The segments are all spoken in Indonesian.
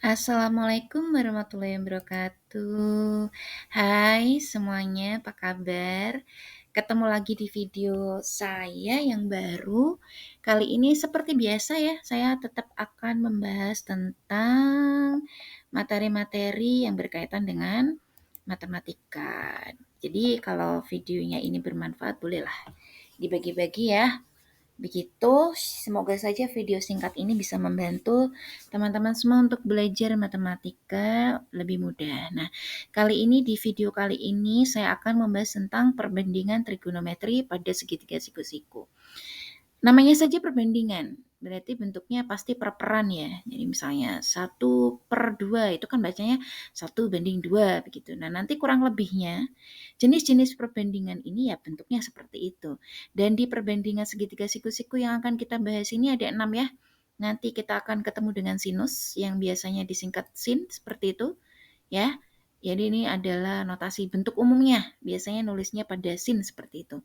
Assalamualaikum warahmatullahi wabarakatuh. Hai semuanya, apa kabar? Ketemu lagi di video saya yang baru. Kali ini seperti biasa ya, saya tetap akan membahas tentang materi-materi yang berkaitan dengan matematika. Jadi kalau videonya ini bermanfaat, bolehlah dibagi-bagi ya. Begitu, semoga saja video singkat ini bisa membantu teman-teman semua untuk belajar matematika lebih mudah. Nah, kali ini di video kali ini saya akan membahas tentang perbandingan trigonometri pada segitiga siku-siku. Namanya saja perbandingan, berarti bentuknya pasti per-peran ya. Jadi misalnya 1/2 itu kan bacanya 1/2 begitu. Nah, nanti kurang lebihnya jenis-jenis perbandingan ini ya bentuknya seperti itu. Dan di perbandingan segitiga siku-siku yang akan kita bahas ini ada 6 ya. Nanti kita akan ketemu dengan sinus yang biasanya disingkat sin seperti itu ya. Jadi ini adalah notasi bentuk umumnya. Biasanya nulisnya pada sin seperti itu.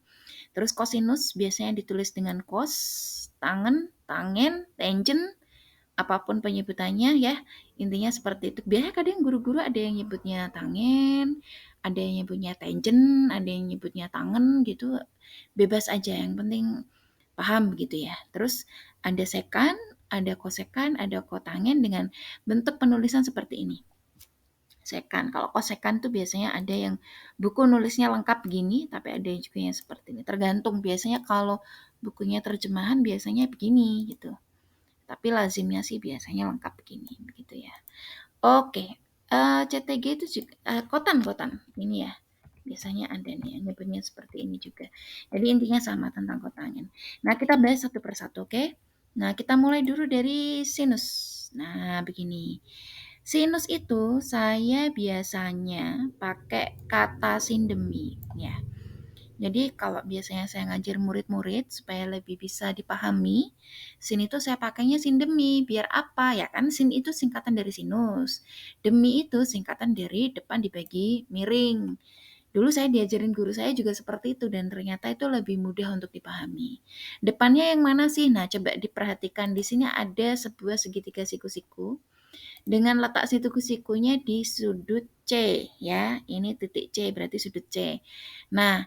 Terus kosinus biasanya ditulis dengan kos, tangen, tangent, apapun penyebutannya ya. Intinya seperti itu. Biasanya kadang guru-guru ada yang nyebutnya tangen, ada yang nyebutnya tangent, ada yang nyebutnya tangen gitu. Bebas aja, yang penting paham gitu ya. Terus ada sekan, ada kosekan, ada kotangen dengan bentuk penulisan seperti ini. Sekan. Kalau kosekan tuh biasanya ada yang buku nulisnya lengkap gini, tapi ada juga yang seperti ini. Tergantung, biasanya kalau bukunya terjemahan biasanya begini gitu. Tapi lazimnya sih biasanya lengkap begini, begitu ya. Oke, CTG itu juga kotan ini ya. Biasanya ada nih yang nyebutnya seperti ini juga. Jadi intinya sama tentang kotangan. Nah, kita bahas satu persatu, oke? Nah, kita mulai dulu dari sinus. Nah, begini. Sinus itu saya biasanya pakai kata sindemi ya. Jadi kalau biasanya saya ngajar murid-murid supaya lebih bisa dipahami, sin itu saya pakainya sindemi. Biar apa? Ya kan sin itu singkatan dari sinus. Demi itu singkatan dari depan dibagi miring. Dulu saya diajarin guru saya juga seperti itu dan ternyata itu lebih mudah untuk dipahami. Depannya yang mana sih? Nah, coba diperhatikan di sini ada sebuah segitiga siku-siku dengan letak siku-sikunya di sudut C ya. Ini titik C berarti sudut C. Nah,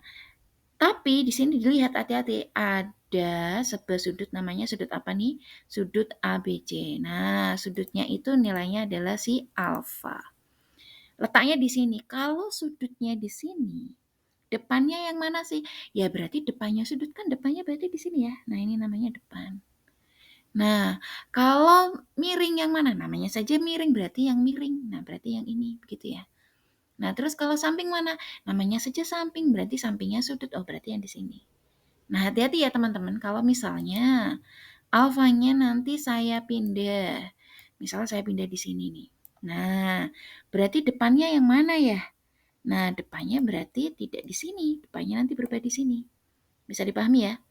tapi di sini dilihat hati-hati ada sebuah sudut namanya sudut apa nih? Sudut ABC. Nah, sudutnya itu nilainya adalah si alfa. Letaknya di sini. Kalau sudutnya di sini, depannya yang mana sih? Ya berarti depannya sudut kan depannya berarti di sini ya. Nah, ini namanya depan. Nah, kalau miring yang mana? Namanya saja miring, berarti yang miring. Nah, berarti yang ini, begitu ya. Nah, terus kalau samping mana? Namanya saja samping, berarti sampingnya sudut. Oh, berarti yang di sini. Nah, hati-hati ya teman-teman. Kalau misalnya alfanya nanti saya pindah. Misalnya saya pindah di sini nih. Nah, berarti depannya yang mana ya? Nah, depannya berarti tidak di sini. Depannya nanti berubah di sini. Bisa dipahami ya?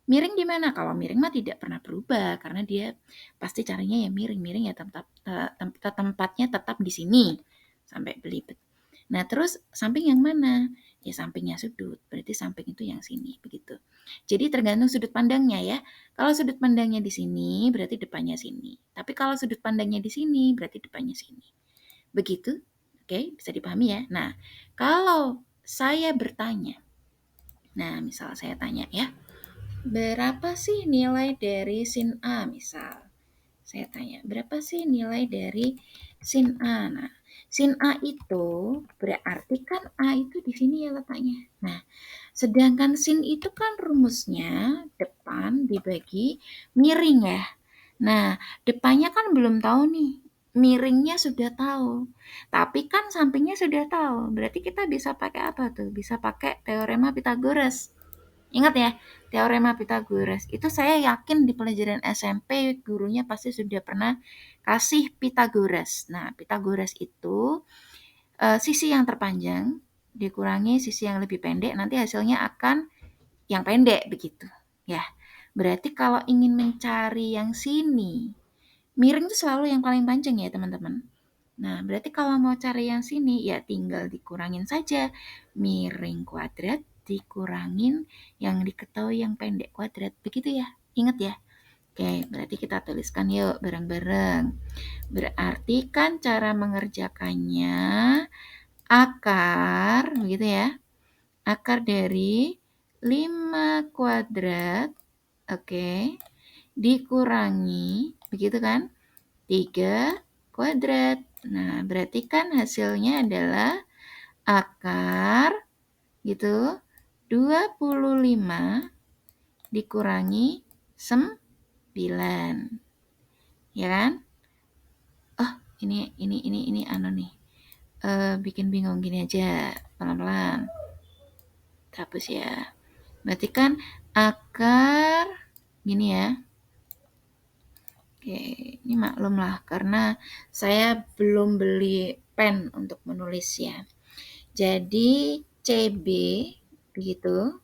Miring di mana? Kalau miring mah tidak pernah berubah karena dia pasti carinya ya miring. Miring ya tempatnya tetap di sini sampai belibet. Nah, terus samping yang mana? Ya sampingnya sudut. Berarti samping itu yang sini begitu. Jadi tergantung sudut pandangnya ya. Kalau sudut pandangnya di sini berarti depannya sini. Tapi kalau sudut pandangnya di sini berarti depannya sini. Begitu? Oke, bisa dipahami ya. Nah, kalau saya bertanya. Nah, misal saya tanya ya. Berapa sih nilai dari sin A misal? Saya tanya, berapa sih nilai dari sin A? Nah, sin A itu berarti kan A itu di sini ya letaknya. Nah, sedangkan sin itu kan rumusnya depan dibagi miring ya. Nah, depannya kan belum tahu nih. Miringnya sudah tahu. Tapi kan sampingnya sudah tahu. Berarti kita bisa pakai apa tuh? Bisa pakai teorema Pythagoras. Ingat ya, teorema Pythagoras. Itu saya yakin di pelajaran SMP gurunya pasti sudah pernah kasih Pythagoras. Nah, Pythagoras itu sisi yang terpanjang dikurangi sisi yang lebih pendek, nanti hasilnya akan yang pendek begitu. Ya, berarti kalau ingin mencari yang sini, miring itu selalu yang paling panjang ya teman-teman. Nah, berarti kalau mau cari yang sini, ya tinggal dikurangin saja. Miring kuadrat dikurangin yang diketahui yang pendek kuadrat. Begitu ya, ingat ya. Oke, berarti kita tuliskan yuk bareng-bareng. Berarti kan cara mengerjakannya akar, begitu ya. Akar dari 5 kuadrat, oke, dikurangi, begitu kan, 3 kuadrat. Nah, berarti kan hasilnya adalah akar, gitu, 25 dikurangi 9, ya kan? Oh, ini anu nih, bikin bingung, gini aja, pelan-pelan. Hapus ya. Berarti kan akar gini ya. Oke, ini maklum lah karena saya belum beli pen untuk menulis ya. Jadi CB begitu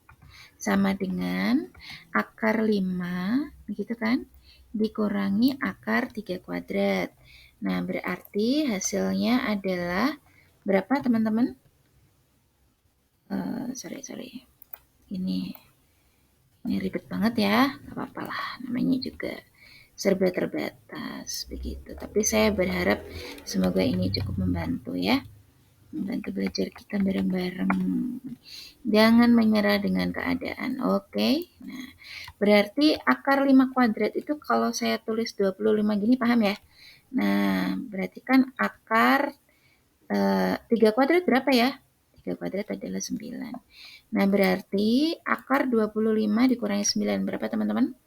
sama dengan akar 5 begitu kan dikurangi akar 3 kuadrat. Nah, berarti hasilnya adalah berapa teman-teman? Sorry. Ini ribet banget ya, nggak apa-apa lah, namanya juga serba terbatas begitu. Tapi saya berharap semoga ini cukup membantu ya, membantu belajar kita bareng-bareng. Jangan menyerah dengan keadaan, oke? Nah, berarti akar 5 kuadrat itu kalau saya tulis 25 gini, paham ya? Nah, berarti kan akar 3 kuadrat berapa ya? 3 kuadrat adalah 9. Nah, berarti akar 25 dikurangi 9 berapa teman-teman?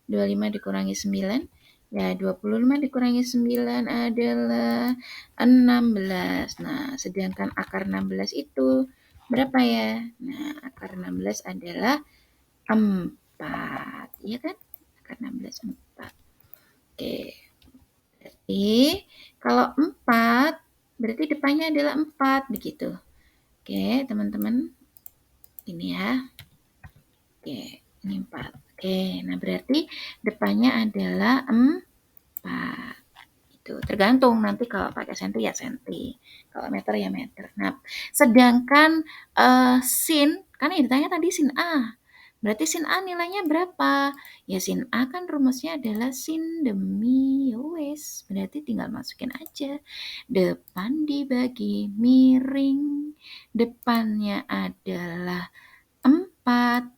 25 dikurangi 9. Ya, 25 dikurangi 9 adalah 16. Nah, sedangkan akar 16 itu berapa ya? Nah, akar 16 adalah 4. Iya kan? Akar 16 4. Oke. Berarti kalau 4 berarti depannya adalah 4 begitu. Oke, teman-teman. Ini ya. Oke, ini 4. Oke, nah berarti depannya adalah 4. Itu tergantung nanti kalau pakai senti ya senti, kalau meter ya meter. Nah, sedangkan sin, kan ini ditanya tadi sin A. Berarti sin A nilainya berapa? Ya sin A kan rumusnya adalah sin demi, ya wes. Berarti tinggal masukin aja. Depan dibagi miring. Depannya adalah 4.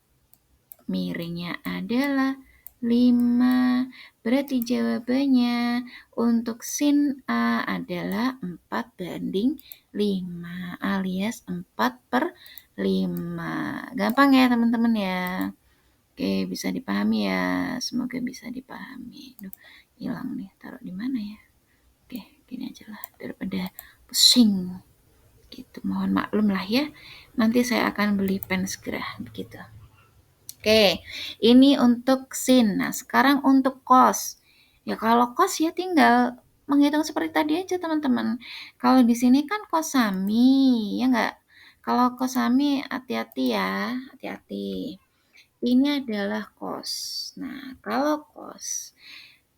Miringnya adalah 5. Berarti jawabannya untuk sin A adalah 4:5 alias 4/5. Gampang ya teman-teman ya. Oke, bisa dipahami ya. Semoga bisa dipahami. Duh, hilang nih. Taruh di mana ya? Oke, gini aja lah daripada pusing. Gitu. Mohon maklum lah ya. Nanti saya akan beli pen segera begitu. Oke, ini untuk sin. Nah, sekarang untuk cos. Ya, kalau cos ya tinggal menghitung seperti tadi aja, teman-teman. Kalau di sini kan kosami, ya enggak? Kalau kosami hati-hati ya, hati-hati. Ini adalah cos. Nah, kalau cos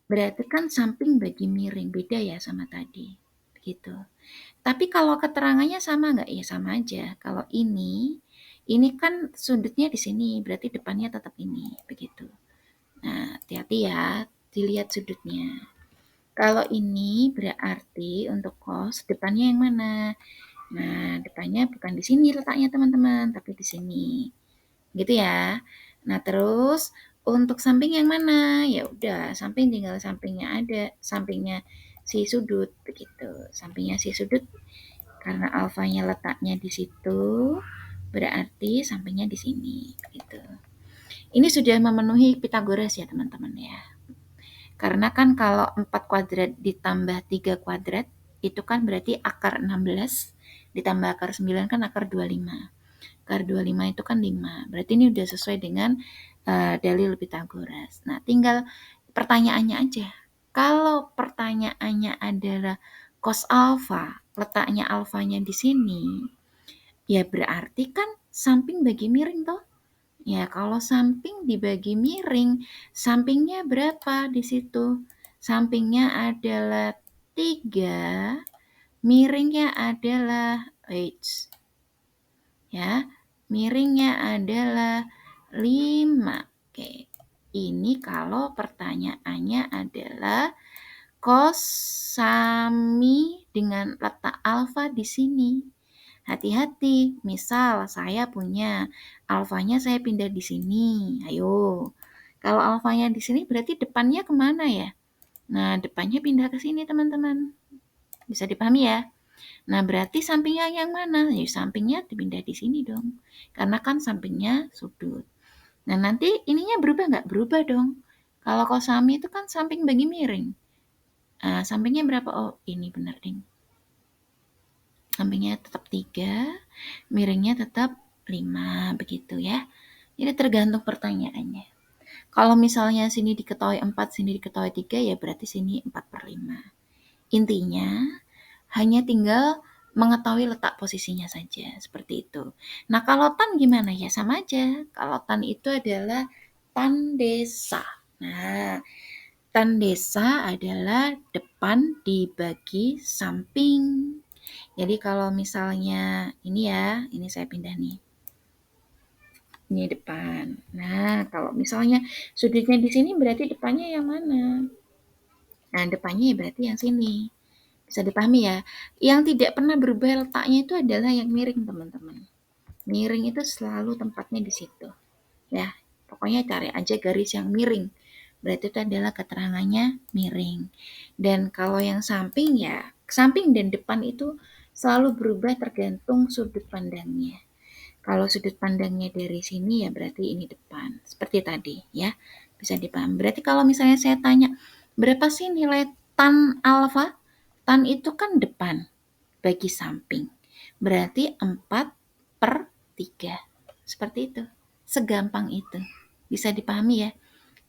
berarti kan samping bagi miring, beda ya sama tadi. Begitu. Tapi kalau keterangannya sama nggak? Ya sama aja. Kalau ini kan sudutnya di sini, berarti depannya tetap ini, begitu. Nah, hati-hati ya, dilihat sudutnya. Kalau ini berarti untuk cos, depannya yang mana? Nah, depannya bukan di sini letaknya teman-teman, tapi di sini. Gitu ya. Nah, terus untuk samping yang mana? Ya udah, samping tinggal sampingnya ada, sampingnya si sudut begitu. Sampingnya si sudut karena alfanya letaknya di situ, berarti sampingnya di sini gitu. Ini sudah memenuhi Pitagoras ya teman-teman ya. Karena kan kalau 4 kuadrat ditambah 3 kuadrat itu kan berarti akar 16 ditambah akar 9 kan akar 25. Akar 25 itu kan 5. Berarti ini udah sesuai dengan dalil Pitagoras. Nah, tinggal pertanyaannya aja. Kalau pertanyaannya adalah cos alfa, letaknya alfanya di sini, ya berarti kan samping bagi miring toh. Ya, kalau samping dibagi miring, sampingnya berapa di situ? Sampingnya adalah 3, miringnya adalah ya, miringnya adalah 5. Oke. Ini kalau pertanyaannya adalah cos sami dengan letak alfa di sini. Hati-hati, misal saya punya alfanya saya pindah di sini. Ayo, kalau alfanya di sini berarti depannya kemana ya? Nah, depannya pindah ke sini teman-teman. Bisa dipahami ya? Nah, berarti sampingnya yang mana? Ya, sampingnya dipindah di sini dong. Karena kan sampingnya sudut. Nah, nanti ininya berubah nggak? Berubah dong. Kalau kosami itu kan samping bagi miring. Nah, sampingnya berapa? Oh, ini benar, ding. Sampingnya tetap 3, miringnya tetap 5, begitu ya. Jadi tergantung pertanyaannya. Kalau misalnya sini diketahui 4, sini diketahui 3, ya berarti sini 4/5. Intinya, hanya tinggal mengetahui letak posisinya saja, seperti itu. Nah, kalau tan gimana ya? Sama aja. Kalau tan itu adalah tan desa. Nah, tan desa adalah depan dibagi samping. Jadi kalau misalnya ini ya, ini saya pindah nih. Ini depan. Nah, kalau misalnya sudutnya di sini berarti depannya yang mana? Nah, depannya ya berarti yang sini. Bisa dipahami ya. Yang tidak pernah berubah letaknya itu adalah yang miring, teman-teman. Miring itu selalu tempatnya di situ. Ya, pokoknya cari aja garis yang miring. Berarti itu adalah keterangannya miring. Dan kalau yang samping ya, samping dan depan itu selalu berubah tergantung sudut pandangnya. Kalau sudut pandangnya dari sini ya berarti ini depan. Seperti tadi ya. Bisa dipahami. Berarti kalau misalnya saya tanya, berapa sih nilai tan alfa? Tan itu kan depan bagi samping. Berarti 4/3. Seperti itu. Segampang itu. Bisa dipahami ya.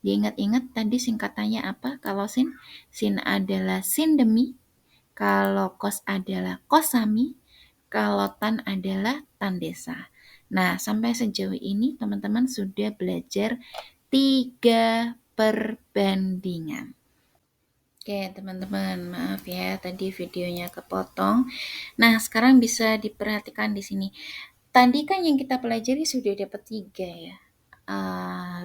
Diingat-ingat tadi singkatannya apa? Kalau sin, sin adalah sin demi. Kalau kos adalah kosami. Kalau tan adalah tan desa. Nah, sampai sejauh ini teman-teman sudah belajar 3 perbandingan. Oke, teman-teman, maaf ya tadi videonya kepotong. Nah, sekarang bisa diperhatikan di sini. Tadi kan yang kita pelajari sudah dapat 3 ya.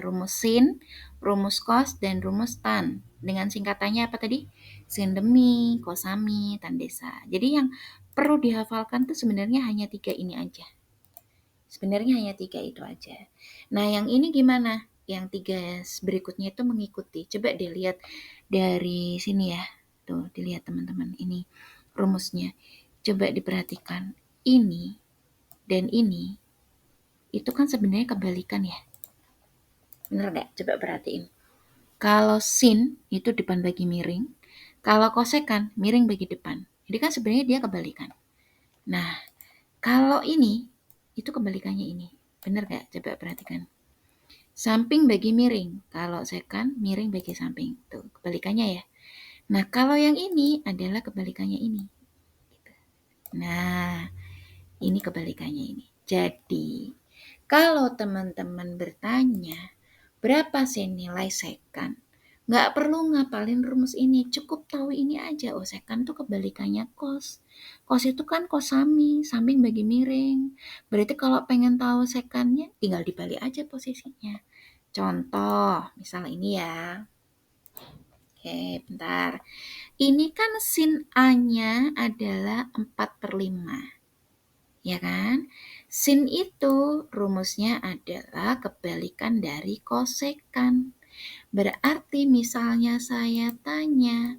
Rumus sin, rumus kos, dan rumus tan. Dengan singkatannya apa tadi? Sin demi, kosami, tan desa. Jadi yang perlu dihafalkan tuh sebenarnya hanya 3 ini aja. Sebenarnya hanya 3 itu aja. Nah, yang ini gimana? Yang 3 berikutnya itu mengikuti. Coba dilihat dari sini ya. Tuh, dilihat teman-teman. Ini rumusnya. Coba diperhatikan. Ini dan ini itu kan sebenarnya kebalikan ya. Bener nggak? Coba perhatiin. Kalau sin itu depan bagi miring. Kalau kosekan miring bagi depan. Jadi kan sebenarnya dia kebalikan. Nah, kalau ini itu kebalikannya ini. Bener nggak? Coba perhatikan. Samping bagi miring. Kalau sekan, miring bagi samping. Tuh, kebalikannya ya. Nah, kalau yang ini adalah kebalikannya ini. Nah, ini kebalikannya ini. Jadi, kalau teman-teman bertanya, berapa sih nilai sekan? Nggak perlu ngapalin rumus ini, cukup tahu ini aja. Oh, sekan tuh kebalikannya kos. Kos itu kan kosami, samping bagi miring. Berarti kalau pengen tahu sekannya, tinggal dibalik aja posisinya. Contoh, misal ini ya. Oke, bentar. Ini kan sin A-nya adalah 4/5. Ya kan? Sin itu rumusnya adalah kebalikan dari kosekan. Berarti misalnya saya tanya,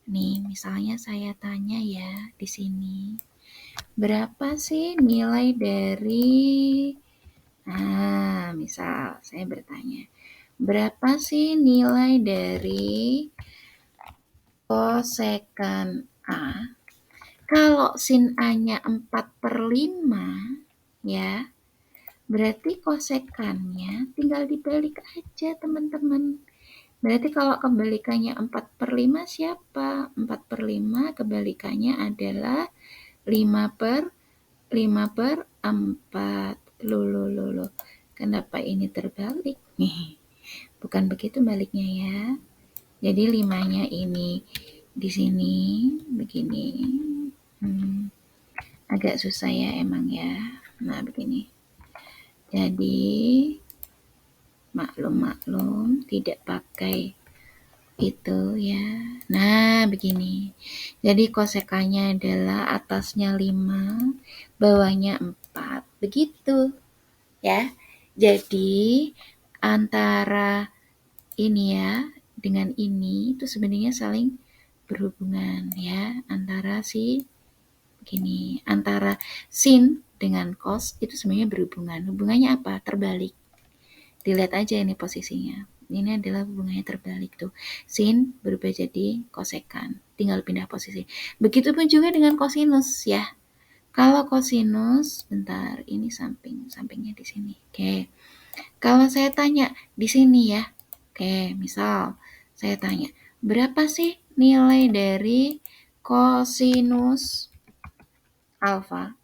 nih misalnya saya tanya ya di sini. Berapa sih nilai dari misal saya bertanya, berapa sih nilai dari kosekan A? Kalau sin A-nya 4/5, ya, berarti kosekannya tinggal dibalik aja, teman-teman. Berarti kalau kebalikannya 4/5 siapa? 4/5 kebalikannya adalah 5/4. Loh. Kenapa ini terbalik nih? Bukan begitu baliknya ya. Jadi 5-nya ini di sini begini. Agak susah ya emang ya. Nah, begini. Jadi maklum tidak pakai itu ya. Nah, begini. Jadi kosekannya adalah atasnya 5, bawahnya 4. Begitu ya. Jadi antara ini ya dengan ini itu sebenarnya saling berhubungan ya, antara antara sin dengan cos itu sebenarnya berhubungan. Hubungannya apa? Terbalik. Dilihat aja ini posisinya. Ini adalah hubungannya terbalik tuh. Sin berubah jadi kosekan. Tinggal pindah posisi. Begitupun juga dengan kosinus ya. Kalau kosinus, bentar, ini sampingnya di sini. Oke. Kalau saya tanya di sini ya. Oke, misal saya tanya, berapa sih nilai dari kosinus alfa?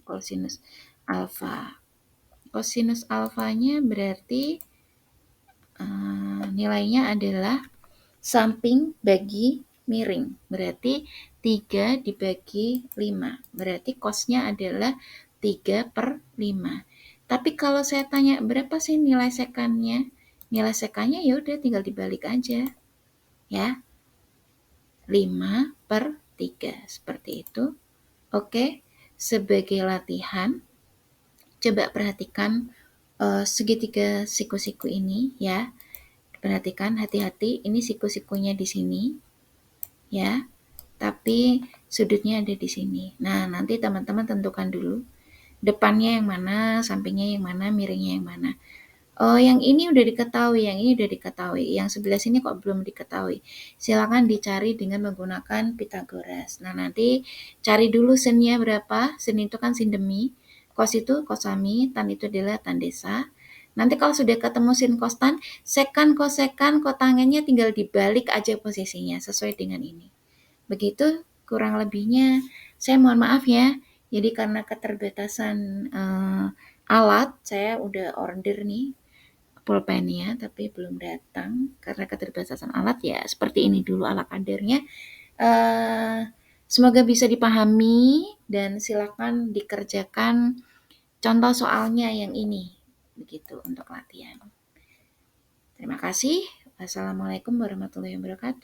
Kosinus alfa. Kosinus alfanya berarti nilainya adalah samping bagi miring. Berarti 3 dibagi 5. Berarti cosnya adalah 3/5. Tapi kalau saya tanya berapa sih nilai sekannya? Nilai sekannya ya udah tinggal dibalik aja. Ya. 5/3. Seperti itu. Oke. Sebagai latihan, coba perhatikan segitiga siku-siku ini ya. Perhatikan hati-hati, ini siku-sikunya di sini ya. Tapi sudutnya ada di sini. Nah, nanti teman-teman tentukan dulu depannya yang mana, sampingnya yang mana, miringnya yang mana. Oh, yang ini udah diketahui, yang ini udah diketahui. Yang sebelah sini kok belum diketahui. Silakan dicari dengan menggunakan Pythagoras. Nah, nanti cari dulu sinnya berapa. Sin itu kan sin demi. Cos itu kosami, tan itu adalah tan desa. Nanti kalau sudah ketemu sin cos tan, sekan kosekan kotangennya tinggal dibalik aja posisinya sesuai dengan ini. Begitu kurang lebihnya. Saya mohon maaf ya. Jadi karena keterbatasan alat, saya udah order nih pulpennya tapi belum datang karena keterbatasan alat ya. Seperti ini dulu ala kadarnya. Semoga bisa dipahami dan silakan dikerjakan contoh soalnya yang ini. Begitu untuk latihan. Terima kasih. Wassalamualaikum warahmatullahi wabarakatuh.